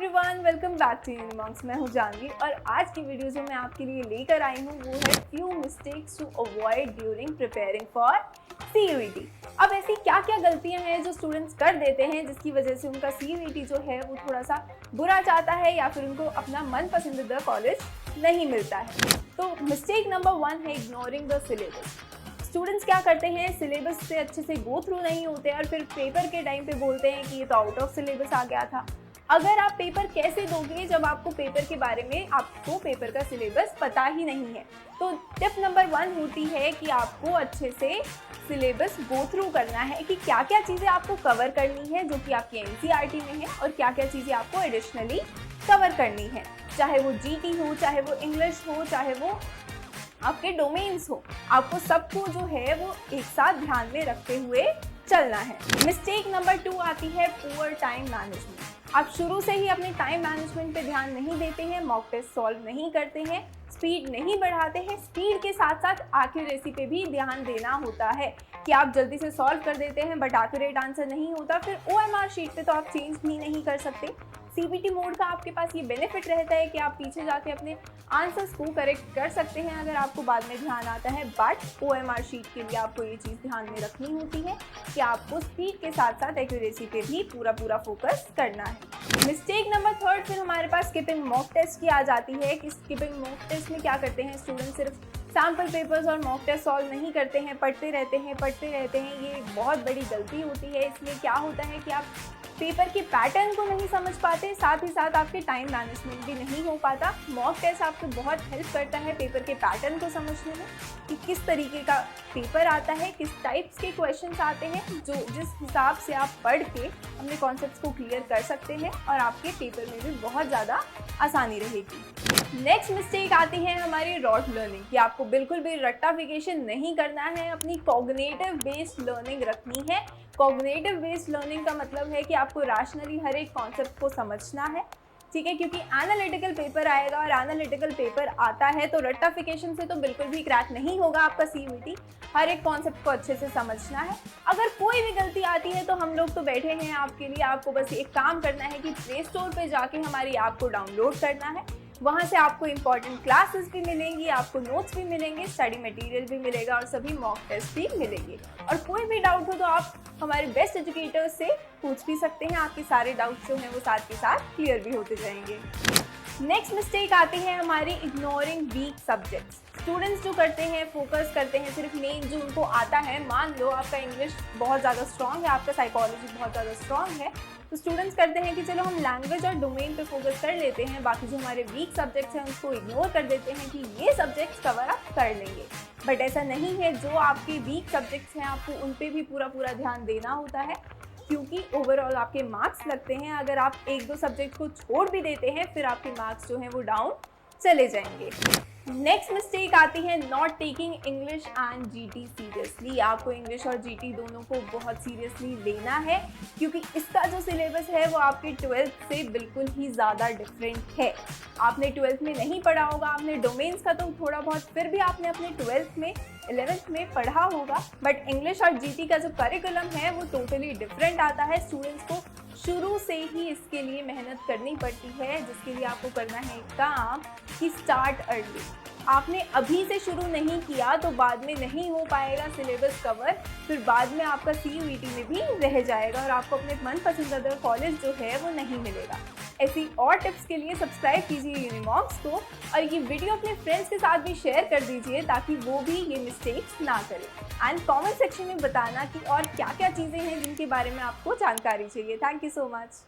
Everyone, welcome back to Unimonks. मैं हूं जानवी और आज की वीडियो जो मैं आपके लिए लेकर आई हूं वो है few mistakes to avoid during preparing for CUET. अब ऐसी क्या क्या गलतियां हैं जो स्टूडेंट्स कर देते हैं जिसकी वजह से उनका सीयूईटी जो है वो थोड़ा सा बुरा जाता है या फिर उनको अपना मन पसंदीदा कॉलेज नहीं मिलता है। तो मिस्टेक नंबर 1 है इग्नोरिंग द सिलेबस। स्टूडेंट्स क्या करते हैं, सिलेबस से अच्छे से गो थ्रू नहीं होते और फिर पेपर के टाइम पे बोलते हैं कि ये तो आउट ऑफ सिलेबस आ गया था। अगर आप पेपर कैसे दोगे जब आपको पेपर के बारे में आपको पेपर का सिलेबस पता ही नहीं है। तो टिप नंबर 1 होती है कि आपको अच्छे से सिलेबस गो थ्रू करना है कि क्या क्या चीज़ें आपको कवर करनी है जो कि आपकी एनसीईआरटी में है और क्या क्या चीज़ें आपको एडिशनली कवर करनी है, चाहे वो जीटी हो, चाहे वो इंग्लिश हो, चाहे वो आपके डोमेन्स हो। आपको सबको जो है वो एक साथ ध्यान में रखते हुए चलना है। मिस्टेक नंबर 2 आती है पुअर टाइम मैनेजमेंट। आप शुरू से ही अपने टाइम मैनेजमेंट पे ध्यान नहीं देते हैं, मॉक टेस्ट सॉल्व नहीं करते हैं, स्पीड नहीं बढ़ाते हैं। स्पीड के साथ साथ एक्यूरेसी पे भी ध्यान देना होता है कि आप जल्दी से सॉल्व कर देते हैं बट एक्यूरेट आंसर नहीं होता, फिर ओएमआर शीट पे तो आप चेंज भी नहीं कर सकते। सीबीटी मोड का आपके पास ये बेनिफिट रहता है कि आप पीछे जाके अपने आंसर्स को करेक्ट कर सकते हैं अगर आपको बाद में ध्यान आता है, बट ओएमआर शीट के लिए आपको ये चीज़ ध्यान में रखनी होती है कि आपको स्पीड के साथ साथ एक्यूरेसी पे भी पूरा फोकस करना है। मिस्टेक नंबर 3 फिर हमारे पास स्किपिंग मॉक टेस्ट की आ जाती है कि स्किपिंग मॉक टेस्ट में क्या करते हैं स्टूडेंट, सिर्फ सैम्पल पेपर्स और मॉक टेस्ट सॉल्व नहीं करते हैं, पढ़ते रहते हैं। ये बहुत बड़ी गलती होती है। इसमें क्या होता है कि आप पेपर के पैटर्न को नहीं समझ पाते, साथ ही साथ आपके टाइम मैनेजमेंट भी नहीं हो पाता। मॉक टेस्ट आपको बहुत हेल्प करता है पेपर के पैटर्न को समझने में कि किस तरीके का पेपर आता है, किस टाइप्स के क्वेश्चंस आते हैं, जो जिस हिसाब से आप पढ़ के अपने कॉन्सेप्ट्स को क्लियर कर सकते हैं और आपके पेपर में भी बहुत ज़्यादा आसानी रहेगी। नेक्स्ट मिस्टेक आती है हमारी रॉट लर्निंग कि आपको बिल्कुल भी रट्टाफिकेशन नहीं करना है, अपनी कॉग्निटिव बेस्ड लर्निंग रखनी है। कॉग्निटिव बेस्ड लर्निंग का मतलब है कि आपको रैशनली हर एक कॉन्सेप्ट को समझना है, ठीक है, क्योंकि एनालिटिकल पेपर आएगा और एनालिटिकल पेपर आता है तो रट्टाफिकेशन से तो बिल्कुल भी क्रैक नहीं होगा आपका सीयूईटी। हर एक कॉन्सेप्ट को अच्छे से समझना है। अगर कोई भी गलती आती है तो हम लोग तो बैठे हैं आपके लिए, आपको बस एक काम करना है कि प्ले स्टोर पे जाके हमारी ऐप को डाउनलोड करना है। वहाँ से आपको इंपॉर्टेंट क्लासेस भी मिलेंगी, आपको नोट्स भी मिलेंगे, स्टडी मटेरियल भी मिलेगा और सभी मॉक टेस्ट भी मिलेंगे। और कोई भी डाउट हो तो आप हमारे बेस्ट एजुकेटर्स से पूछ भी सकते हैं, आपके सारे डाउट्स जो हैं वो साथ के साथ क्लियर भी होते जाएंगे। नेक्स्ट मिस्टेक आती है हमारी इग्नोरिंग वीक सब्जेक्ट्स। स्टूडेंट्स जो करते हैं, फोकस करते हैं सिर्फ मेन जो उनको आता है। मान लो आपका इंग्लिश बहुत ज़्यादा स्ट्रॉन्ग है, आपका साइकोलॉजी बहुत ज़्यादा स्ट्रॉन्ग है, तो स्टूडेंट्स करते हैं कि चलो हम लैंग्वेज और डोमेन पे फोकस कर लेते हैं, बाकी जो हमारे वीक सब्जेक्ट्स हैं उसको इग्नोर कर देते हैं कि ये सब्जेक्ट्स कवर अप कर लेंगे। बट ऐसा नहीं है। जो आपके वीक सब्जेक्ट्स हैं आपको उन पे भी पूरा ध्यान देना होता है, क्योंकि ओवरऑल आपके मार्क्स लगते हैं। अगर आप 1-2 सब्जेक्ट को छोड़ भी देते हैं फिर आपके मार्क्स जो हैं वो डाउन चले जाएंगे। नेक्स्ट मिस्टेक आती है not taking English and GT seriously. आपको इंग्लिश और जीटी दोनों को बहुत सीरियसली लेना है, क्योंकि इसका जो सिलेबस है वो आपके 12th से बिल्कुल ही ज़्यादा डिफरेंट है। आपने 12th में नहीं पढ़ा होगा, आपने डोमेन्स का तो थोड़ा बहुत फिर भी आपने अपने 12th में 11th में पढ़ा होगा, बट इंग्लिश और जीटी का जो करिकुलम है वो टोटली डिफरेंट आता है। स्टूडेंट्स को शुरू से ही इसके लिए मेहनत करनी पड़ती है, जिसके लिए आपको करना है काम कि स्टार्ट अर्ली। आपने अभी से शुरू नहीं किया तो बाद में नहीं हो पाएगा सिलेबस कवर, फिर बाद में आपका सीयूईटी में भी रह जाएगा और आपको अपने मन पसंदीदा कॉलेज जो है वो नहीं मिलेगा। ऐसी और टिप्स के लिए सब्सक्राइब कीजिए यूनिमॉन्क्स को और ये वीडियो अपने फ्रेंड्स के साथ भी शेयर कर दीजिए ताकि वो भी ये मिस्टेक्स ना करें। एंड कमेंट सेक्शन में बताना कि और क्या क्या चीज़ें हैं जिनके बारे में आपको जानकारी चाहिए। Thank you so much.